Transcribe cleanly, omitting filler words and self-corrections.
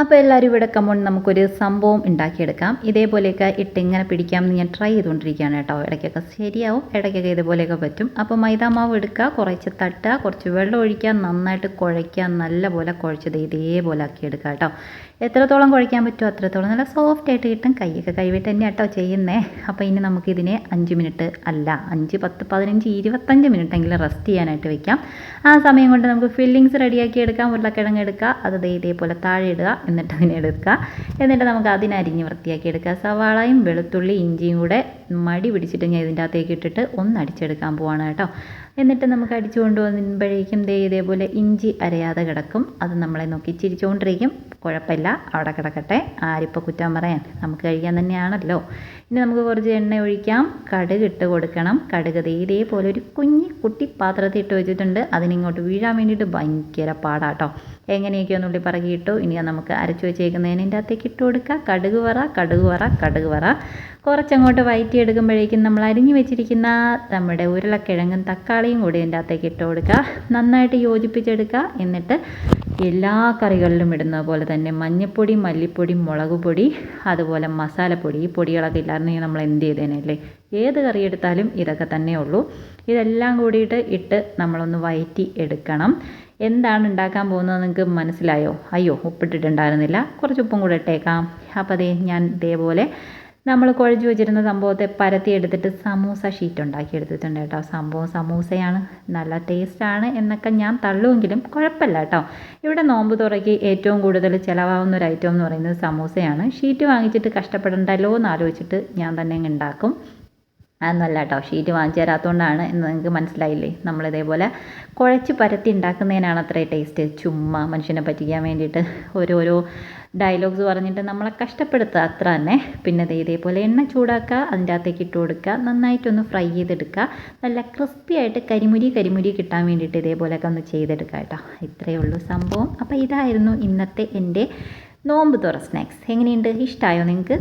അപ്പോൾ എല്ലാവരും ഇവിടെ കമ്മോൺ നമുക്കൊരു സംഭവം ഉണ്ടാക്കിയെടുക്കാം. ഇതേപോലെയൊക്കെ ഇട്ട് ഇങ്ങനെ പിടിക്കാമെന്ന് ഞാൻ ട്രൈ ചെയ്തുകൊണ്ടിരിക്കുകയാണ് കേട്ടോ. ഇടയ്ക്കൊക്കെ ശരിയാവും, ഇടയ്ക്കൊക്കെ ഇതുപോലെയൊക്കെ പറ്റും. അപ്പോൾ മൈദാമാവ് എടുക്കുക, കുറച്ച് തട്ടുക, കുറച്ച് വെള്ളം ഒഴിക്കുക, നന്നായിട്ട് കുഴയ്ക്കുക, നല്ലപോലെ കുഴച്ചത് ഇതേപോലെ ആക്കി എടുക്കുക കേട്ടോ. എത്രത്തോളം കുഴയ്ക്കാൻ പറ്റുമോ അത്രത്തോളം നല്ല സോഫ്റ്റ് ആയിട്ട് കിട്ടും. കൈയൊക്കെ കൈവിട്ട് തന്നെ കേട്ടോ ചെയ്യുന്നേ. അപ്പോൾ ഇനി നമുക്കിതിനെ 5 മിനിറ്റ് അല്ല 5, 10, 15, 25 മിനിറ്റെങ്കിലും റെസ്റ്റ് ചെയ്യാനായിട്ട് വെക്കാം. ആ സമയം കൊണ്ട് നമുക്ക് ഫില്ലിങ്സ് റെഡിയാക്കി എടുക്കാം. ഉരുളക്കിഴങ്ങ് എടുക്കുക, അത് ഇതേപോലെ താഴെ ഇടുക, എന്നിട്ട് അതിനെ എടുക്കുക. എന്നിട്ട് നമുക്ക് അതിനരിഞ്ഞ് വൃത്തിയാക്കി എടുക്കുക. സവാളയും വെളുത്തുള്ളി ഇഞ്ചിയും കൂടെ മടി പിടിച്ചിട്ട് ഞാൻ ഇതിൻ്റെ അകത്തേക്ക് ഇട്ടിട്ട് ഒന്ന് അടിച്ചെടുക്കാൻ പോവാണ് കേട്ടോ. എന്നിട്ട് നമുക്ക് അടിച്ചു കൊണ്ടുവന്നുമ്പോഴേക്കും ഇതേപോലെ ഇഞ്ചി അരയാതെ കിടക്കും. അത് നമ്മളെ നോക്കി ചിരിച്ചുകൊണ്ടിരിക്കും. കുഴപ്പമില്ല, അവിടെ കിടക്കട്ടെ, ആരിപ്പോൾ കുറ്റം പറയാൻ, നമുക്ക് കഴിക്കാൻ തന്നെയാണല്ലോ. ഇനി നമുക്ക് കുറച്ച് എണ്ണ ഒഴിക്കാം, കടുക് ഇട്ട് കൊടുക്കണം. കടുക് ഇതേപോലെ ഒരു കുട്ടി പാത്രത്തിൽ ഇട്ട് വെച്ചിട്ടുണ്ട്. അതിനിങ്ങോട്ട് വീഴാൻ വേണ്ടിയിട്ട് ഭയങ്കര പാടാട്ടോ. എങ്ങനെയൊക്കെ ഒന്നുള്ളി പറകിയിട്ടു. ഇനി നമുക്ക് അരച്ചു വെച്ചേക്കുന്നതിൻ്റെ അകത്തേക്ക് ഇട്ട് കൊടുക്കുക. കടുക് വറ കുറച്ചങ്ങോട്ട് വയറ്റി എടുക്കുമ്പോഴേക്കും നമ്മൾ അരിഞ്ഞു വെച്ചിരിക്കുന്ന നമ്മുടെ ഉരുളക്കിഴങ്ങും തക്കാളിയും കൂടി ഇതിൻ്റെ അകത്തേക്ക് ഇട്ട് കൊടുക്കുക. നന്നായിട്ട് യോജിപ്പിച്ചെടുക്കുക. എന്നിട്ട് എല്ലാ കറികളിലും ഇടുന്ന പോലെ തന്നെ മഞ്ഞൾപ്പൊടി, മല്ലിപ്പൊടി, മുളക് പൊടി, അതുപോലെ മസാലപ്പൊടി, ഈ പൊടികളൊക്കെ ഇല്ലായിരുന്നെങ്കിൽ നമ്മൾ എന്ത് ചെയ്തേനല്ലേ. ഏത് കറി എടുത്താലും ഇതൊക്കെ തന്നെ ഉള്ളൂ. ഇതെല്ലാം കൂടിയിട്ട് ഇട്ട് നമ്മളൊന്ന് വയറ്റി എടുക്കണം. എന്താണ് ഉണ്ടാക്കാൻ പോകുന്നത് നിങ്ങൾക്ക് മനസ്സിലായോ? അയ്യോ, ഉപ്പിട്ടിട്ടുണ്ടായിരുന്നില്ല, കുറച്ച് ഉപ്പും കൂടെ ഇട്ടേക്കാം. അപ്പോൾ ഞാൻ ഇതേപോലെ നമ്മൾ കുഴച്ച് വെച്ചിരുന്ന സംഭവത്തെ പരത്തി എടുത്തിട്ട് സമൂസ ഷീറ്റ് ഉണ്ടാക്കി എടുത്തിട്ടുണ്ട് കേട്ടോ. സംഭവം സമൂസയാണ്, നല്ല ടേസ്റ്റാണ് എന്നൊക്കെ ഞാൻ തള്ളുമെങ്കിലും കുഴപ്പമില്ല കേട്ടോ. ഇവിടെ നോമ്പ് തുറയ്ക്ക് ഏറ്റവും കൂടുതൽ ചിലവാകുന്ന ഒരു ഐറ്റം എന്ന് പറയുന്നത് സമൂസയാണ്. ഷീറ്റ് വാങ്ങിച്ചിട്ട് കഷ്ടപ്പെടണ്ടല്ലോ എന്ന് ആലോചിച്ചിട്ട് ഞാൻ തന്നെ അങ്ങ് ഉണ്ടാക്കും. അതൊന്നുമല്ല കേട്ടോ, ഷീറ്റ് വാങ്ങിച്ചു തരാത്തതുകൊണ്ടാണ് എന്ന് നിങ്ങൾക്ക് മനസ്സിലായില്ലേ. നമ്മളിതേപോലെ കുഴച്ച് പരത്തി ഉണ്ടാക്കുന്നതിനാണ് അത്ര ടേസ്റ്റ്. ചുമ്മാ മനുഷ്യനെ പറ്റിക്കാൻ വേണ്ടിയിട്ട് ഓരോരോ ഡയലോഗ്സ് പറഞ്ഞിട്ട് നമ്മളെ കഷ്ടപ്പെടുത്തുക, അത്ര തന്നെ. പിന്നെ ഇതേപോലെ എണ്ണ ചൂടാക്കുക, അതിൻ്റെ അകത്തേക്ക് ഇട്ട് കൊടുക്കുക, നന്നായിട്ടൊന്ന് ഫ്രൈ ചെയ്തെടുക്കുക. നല്ല ക്രിസ്പി ആയിട്ട് കരിമുരി കിട്ടാൻ വേണ്ടിയിട്ട് ഇതേപോലെയൊക്കെ ഒന്ന് ചെയ്തെടുക്കുക കേട്ടോ. ഇത്രയേ ഉള്ളൂ സംഭവം. അപ്പോൾ ഇതായിരുന്നു ഇന്നത്തെ എൻ്റെ നോമ്പ് തുറ സ്നാക്സ്. എങ്ങനെയുണ്ട്? ഇഷ്ടമായോ നിങ്ങൾക്ക്?